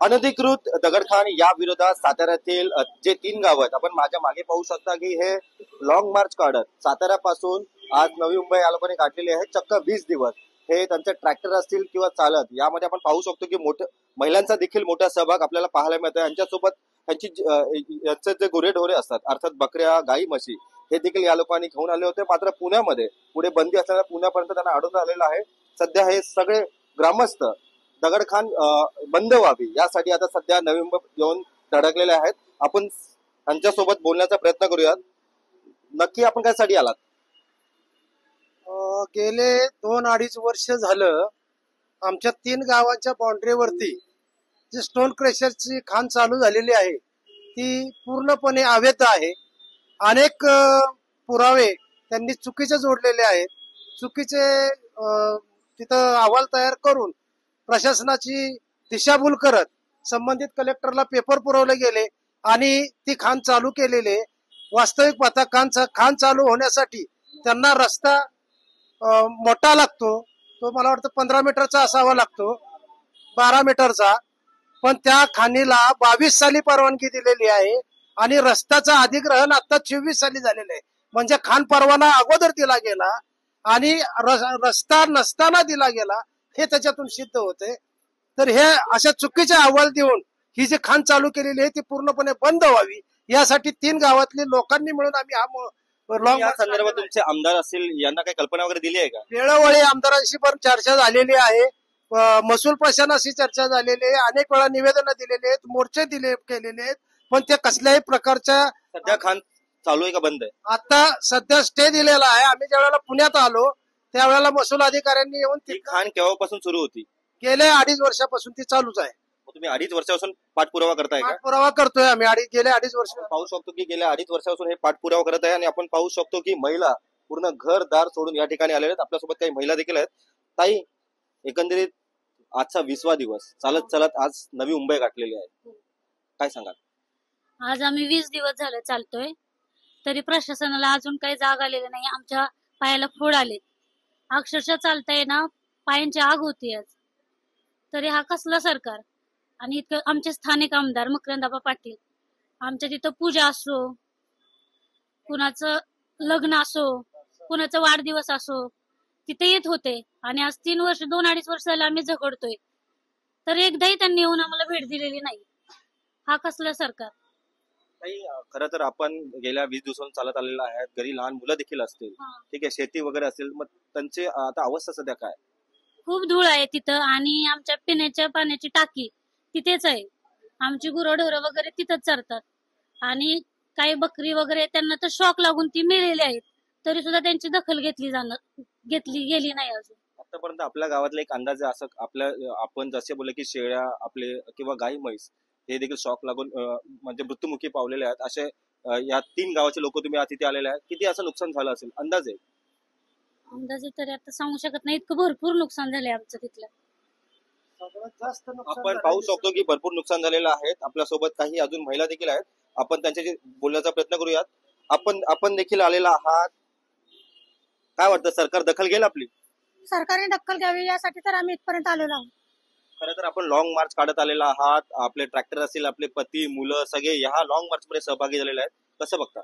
अनधिकृत दगडखाण या विरोधात साताऱ्यातील जे 3 गाव आहेत, आपण माझ्या मागे पाहू शकता की हे लॉंग मार्च काढत साताऱ्यापासून आज नवी मुंबई या लोकांनी काढलेले आहे चक्क 20 दिवस। हे त्यांचे ट्रॅक्टर असतील किंवा चालत, यामध्ये आपण पाहू शकतो की मोठे महिलांचा देखील मोठा सहभाग आपल्याला पाहायला मिळतो। यांच्यासोबत यांचे जे गुरेढोरे असतात, अर्थात बकऱ्या, गाई, म्हशी, हे देखील या लोकांनी घेऊन आले होते। मात्र पुण्यामध्ये पुढे बंदी असल्याने पुण्यापर्यंत त्यांना आढळून आलेलं आहे। सध्या हे सगळे ग्रामस्थ दगडखाण बंद व्हावी यासाठी आता सध्या नवी मुंबई येऊन धडकलेले आहेत। आपण त्यांच्यासोबत बोलण्याचा प्रयत्न करूयात। नक्की आपण कशासाठी आलात? गेले 2-2.5 वर्ष झालं आमच्या 3 गावांच्या बाउंड्रीवरती जी स्टोन क्रेशरची खाण चालू झालेली आहे ती पूर्णपणे अवैध आहे। अनेक पुरावे त्यांनी चुकीचे जोडलेले आहेत। चुकीचे तिथं अहवाल तयार करून प्रशासनाची दिशाभूल करत संबंधित कलेक्टरला पेपर पुरवले गेले आणि ती खाण चालू केलेले। वास्तविक पाहता खाण चालू होण्यासाठी त्यांना रस्ता मोठा लागतो, तो मला वाटतं 15 मीटरचा असावा लागतो, 12 मीटरचा, पण त्या खाणीला 22 साली परवानगी दिलेली आहे आणि रस्त्याचा अधिग्रहण आता 24 साली झालेलं आहे। म्हणजे खाण परवाना अगोदर दिला गेला आणि रस्ता नसताना दिला गेला, हे त्याच्यातून सिद्ध होते। तर हे अशा चुकीचे अहवाल देऊन ही जी खाण चालू केलेली आहे ती पूर्णपणे बंद व्हावी यासाठी 3 गावातले लोकांनी मिळून आम्ही हा लॉंग या संदर्भात तुमचे आमदार असतील, यांना काही कल्पना वगैरे दिली आहे का? वेळोवेळी आमदारांशी पण चर्चा झालेली आहे, महसूल प्रशासनाशी चर्चा झालेली आहे, अनेक वेळा निवेदन दिलेले आहेत, मोर्चे केलेले आहेत, पण ते कसल्याही प्रकारच्या सध्या खाण चालू आहे का बंद आहे? आता सध्या स्टे दिलेला आहे। आम्ही ज्यावेळेला पुण्यात आलो त्यावेळेला महसूल अधिकाऱ्यांनी येऊन ती खाण केव्हापासून सुरू होती? गेल्या 2.5 वर्षापासून ती चालूच आहे। तुम्ही 2.5 वर्षापासून पाठपुरावा करताय का? पाठपुरावा करतोय आम्ही गेल्या 2.5 वर्ष। पाहू शकतो की गेल्या 2.5 वर्षापासून हे पाठपुरावा करत आहे आणि आपण पाहू शकतो की महिला पूर्ण घरदार सोडून या ठिकाणी आलेल्या आहेत। आपल्यासोबत काही महिला देखील आहेत। ताई, एकंदरीत आजचा 20वा दिवस चालत चालत आज नवी मुंबई गाठलेली आहे, काय सांगाल? आज आम्ही 20 दिवस झाले चालतोय, तरी प्रशासनाला अजून काही जाग आलेली नाही। आमच्या पायाला फोड आले, अक्षरशः चालता येईना, पायांची आग होती आज। तरी हा कसला सरकार? आणि इतकं आमचे स्थानिक आमदार मकरंदाबा पाटील आमच्या तिथं पूजा असो, कुणाचं लग्न असो, कुणाचा वाढदिवस असो, तिथे येत होते आणि आज 3 वर्ष 2-2.5 वर्ष झाले आम्ही झगडतोय, तर एकदाही त्यांनी येऊन आम्हाला भेट दिलेली नाही। हा कसला सरकार? खरं तर आपण गेल्या 20 दिवसांपासून चालत आलेला आहे। घरी लहान मुलं देखील असतील, ठीक आहे, शेती वगैरे असेल, मग त्यांची आता अवस्था सध्या काय? खूप धूळ आहे तिथं आणि आमच्या पिण्याच्या पाण्याची टाकी तिथेच आहे। आमची गुरंढोरं वगैरे तिथंच चरतात आणि काही बकरी वगैरे त्यांना तर शॉक लागून ती मेलेली आहेत, तरी सुद्धा त्यांची दखल घेतली गेली नाही अजून आतापर्यंत। आपल्या गावातला एक अंदाज असं आपण जसे बोलले की शेळ्या आपले किंवा गाई, म्हैस हे देखील शॉक लागून म्हणजे मृत्युमुखी पावलेले आहेत। असे या 3 गावाचे लोक तुम्ही तिथे आलेले आहेत, किती असं नुकसान झालं असेल अंदाजे? अंदाजे तरी आता सांगू शकत नाही, इतकं भरपूर नुकसान झालंय आमचं तिथलं। आपण पाहू शकतो की भरपूर नुकसान झालेलं आहे। आपल्यासोबत काही अजून महिला देखील आहेत, आपण त्यांच्याशी बोलण्याचा प्रयत्न करूयात। आपण देखील आलेला आहात, काय वाटतं, सरकार दखल घेईल आपली? सरकारने दखल घ्यावी यासाठी तर आम्ही इथपर्यंत आलेलो आहोत। खरं तर आपण लॉंग मार्च काढत आलेला आहात, आपले ट्रॅक्टर असतील, आपले पती, मुलं सगळे या लॉंग मार्च मध्ये सहभागी झालेले आहेत, कसं बघता?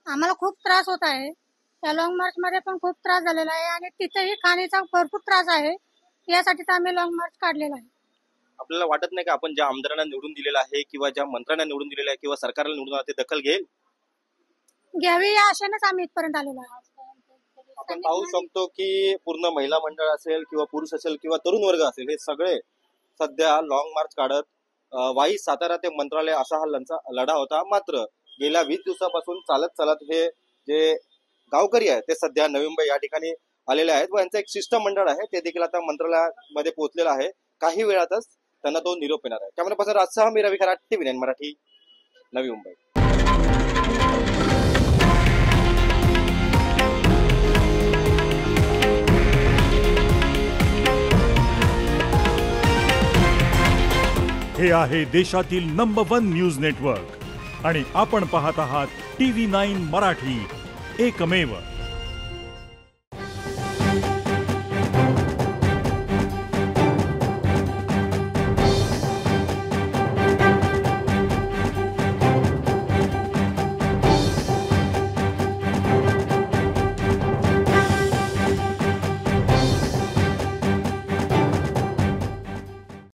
आम्हाला खूप त्रास होत आहे, त्या लॉंग मार्च मध्ये पण खूप त्रास झालेला आहे आणि तिथेही खाणीचा भरपूर त्रास आहे, यासाठी तर आम्ही लॉंग मार्च काढलेला आहे। आपल्याला वाटत नाही का आपण ज्या आमदारांना निवडून दिलेलं आहे किंवा ज्या मंत्र्यांना निवडून दिलेलं आहे किंवा सरकारला निवडून ते दखल घ्यावी या आशेनेच आम्ही इथपर्यंत आलेलो आहोत। आपण पाहू शकतो की पूर्ण महिला मंडळ असेल किंवा पुरुष असेल किंवा तरुण वर्ग असेल, हे सगळे सध्या लॉंग मार्च काढत वाई सातारा ते मंत्रालय असा हा लढा होता। मात्र गेल्या 20 दिवसापासून चालत चालत हे जे गावकरी आहेत ते सध्या नवी मुंबई या ठिकाणी आलेले आहेत व यांचं एक शिष्टमंडळ आहे ते देखील आता मंत्रालयामध्ये पोहोचलेलं आहे। काही वेळातच त्यांना तो निरोप येणार आहे। कॅमेरा पर्सन राजसह मी रवी खरात, TV9 मराठी, नवी मुंबई। हे आहे देशातील नंबर 1 न्यूज नेटवर्क आणि आपण पाहत आहात TV9 मराठी, एकमेव।